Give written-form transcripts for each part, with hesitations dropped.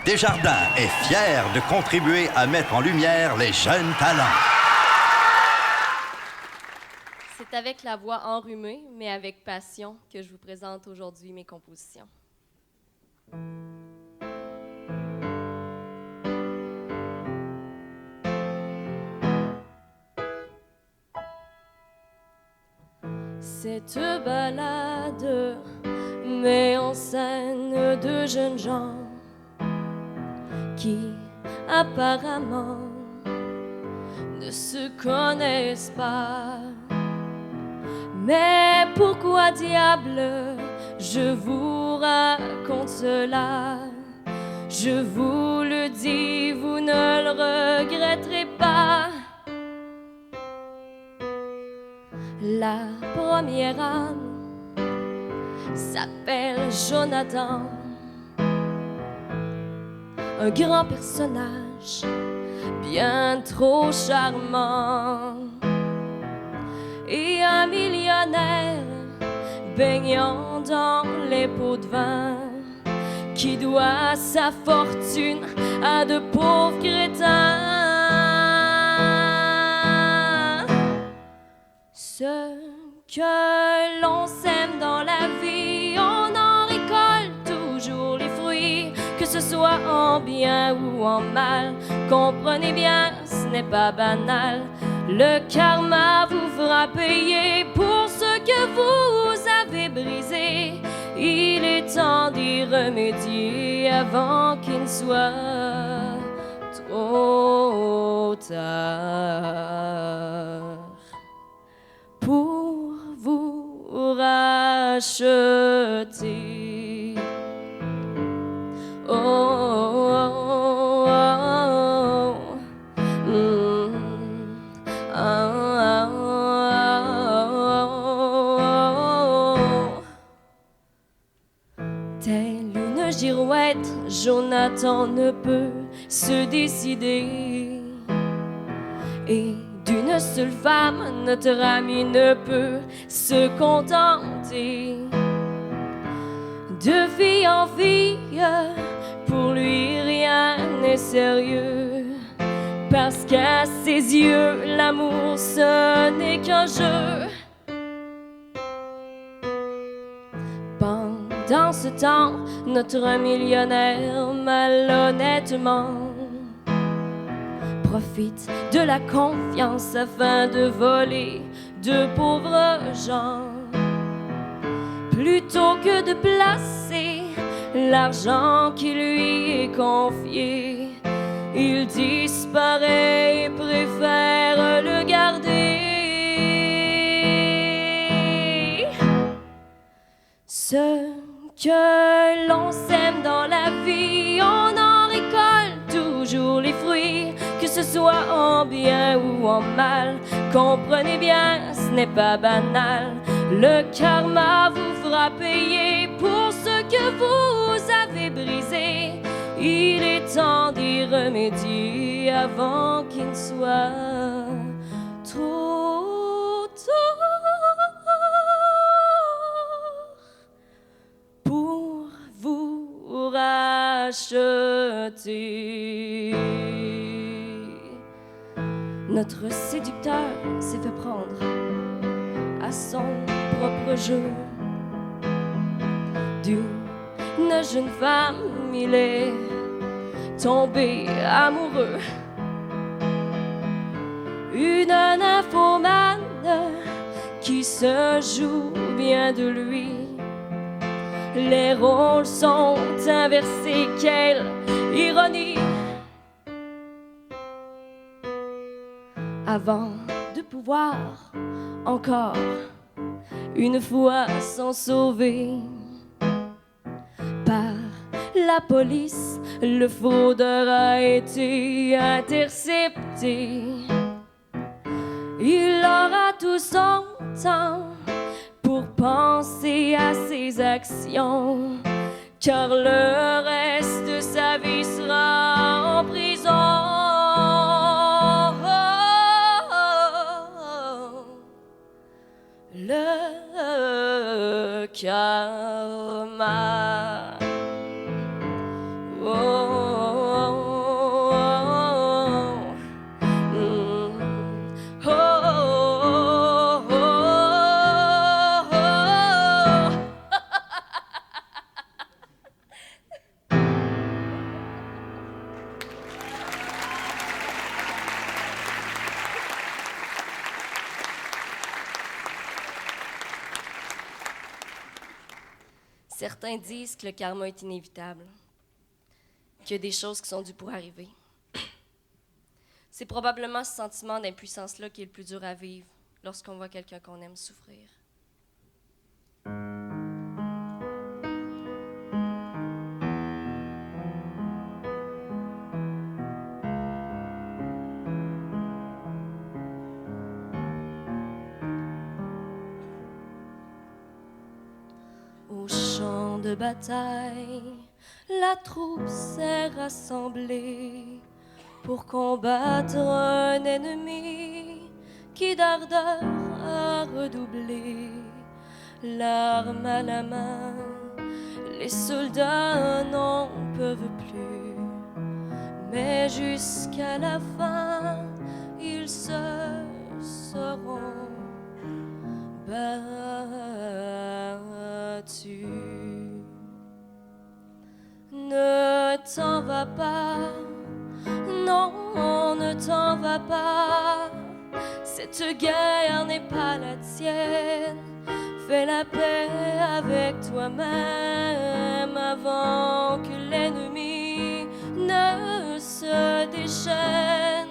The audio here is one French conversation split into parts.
Desjardins est fier de contribuer à mettre en lumière les jeunes talents. C'est avec la voix enrhumée, mais avec passion, que je vous présente aujourd'hui mes compositions. Cette balade met en scène deux jeunes gens qui apparemment ne se connaissent pas. Mais pourquoi diable je vous raconte cela? Je vous le dis, vous ne le regretterez pas. La première âme s'appelle Jonathan, un grand personnage bien trop charmant, et un millionnaire baignant dans les pots de vin qui doit sa fortune à de pauvres crétins. Ce que l'on sème dans la vie, on en récolte toujours les fruits, que ce soit en bien ou en mal. Comprenez bien, ce n'est pas banal. Le karma vous fera payer pour ce que vous avez brisé. Il est temps d'y remédier avant qu'il ne soit trop tard. Pour vous racheter. Oh, oh, oh, oh. Telle une girouette, Jonathan ne peut se décider. Et d'une seule femme, notre ami ne peut se contenter. De fille en fille, pour lui rien n'est sérieux. Parce qu'à ses yeux, l'amour ce n'est qu'un jeu. Pendant ce temps, notre millionnaire malhonnêtement profite de la confiance afin de voler de pauvres gens. Plutôt que de placer l'argent qui lui est confié, il disparaît et préfère le garder. Ce que l'on sème dans la vie, on en récolte toujours les fruits, que ce soit en bien ou en mal. Comprenez bien, ce n'est pas banal. Le karma vous fera payer pour ce que vous avez brisé. Il est temps d'y remédier avant qu'il ne soit trop tard. Pour vous racheter. Notre séducteur s'est fait prendre à son propre jeu. D'une jeune femme, il est tombé amoureux. Une nymphomane qui se joue bien de lui. Les rôles sont inversés, quelle ironie! Avant de pouvoir encore une fois s'en sauver, par la police, le fraudeur a été intercepté. Il aura tout son temps pour penser à ses actions, car le reste de sa vie sera en prison. Le karma. Oh. Certains disent que le karma est inévitable, qu'il y a des choses qui sont dues pour arriver. C'est probablement ce sentiment d'impuissance-là qui est le plus dur à vivre lorsqu'on voit quelqu'un qu'on aime souffrir. Au champ de bataille, la troupe s'est rassemblée pour combattre un ennemi qui d'ardeur a redoublé. L'arme à la main, les soldats n'en peuvent plus, mais jusqu'à la fin, ils se seront battus. Ne t'en va pas, non, ne t'en va pas. Cette guerre n'est pas la tienne. Fais la paix avec toi-même avant que l'ennemi ne se déchaîne.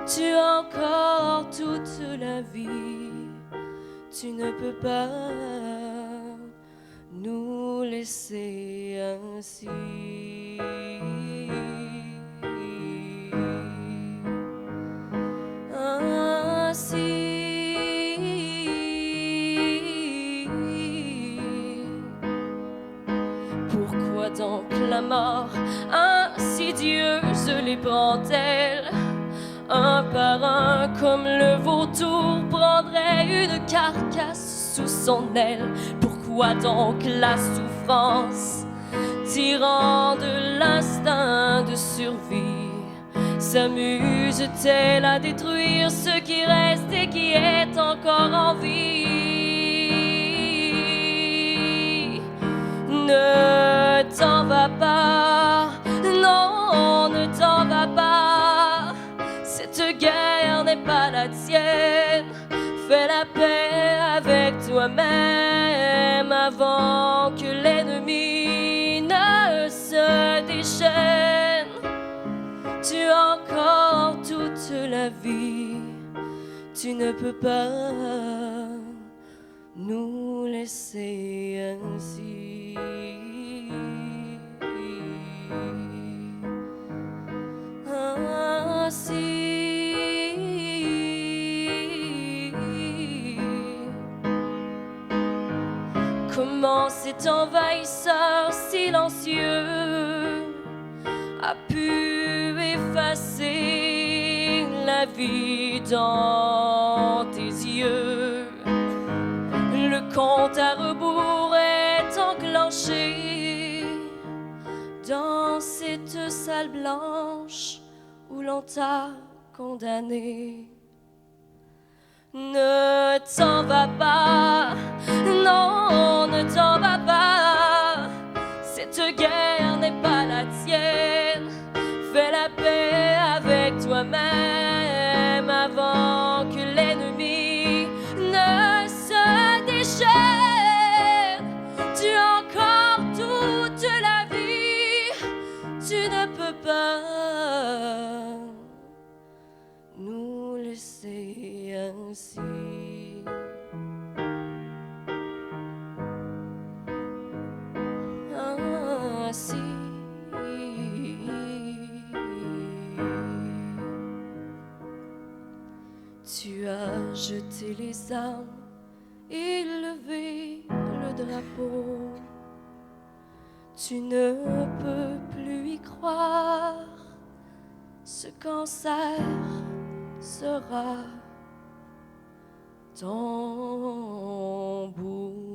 Tu as encore toute la vie. Tu ne peux pas nous laisser ainsi. Pourquoi donc la mort insidieuse les prend-elle? Un par un, comme le vautour prendrait une carcasse sous son aile. Pourquoi donc la souffrance, tirant de l'instinct de survie, s'amuse-t-elle à détruire ce qui reste et qui est encore en vie? Ne t'en va pas, non, ne t'en va pas. Cette guerre n'est pas la tienne. Fais la paix avec toi-même avant que l'ennemi ne se déchaîne. Tu as encore toute la vie. Tu ne peux pas nous laisser ainsi. Comment cet envahisseur silencieux a pu effacer la vie dans tes yeux? Le compte à rebours est enclenché dans cette salle blanche où l'on t'a condamné. Ne t'en va pas, non, ne t'en va pas. Cette guerre n'est pas la tienne. Fais la paix avec toi-même avant que l'ennemi ne se déchaîne. Tu as encore toute la vie. Tu ne peux pas nous laisser ainsi. Ainsi. Tu as jeté les armes et levé le drapeau. Tu ne peux plus y croire. Ce cancer sera ton bout.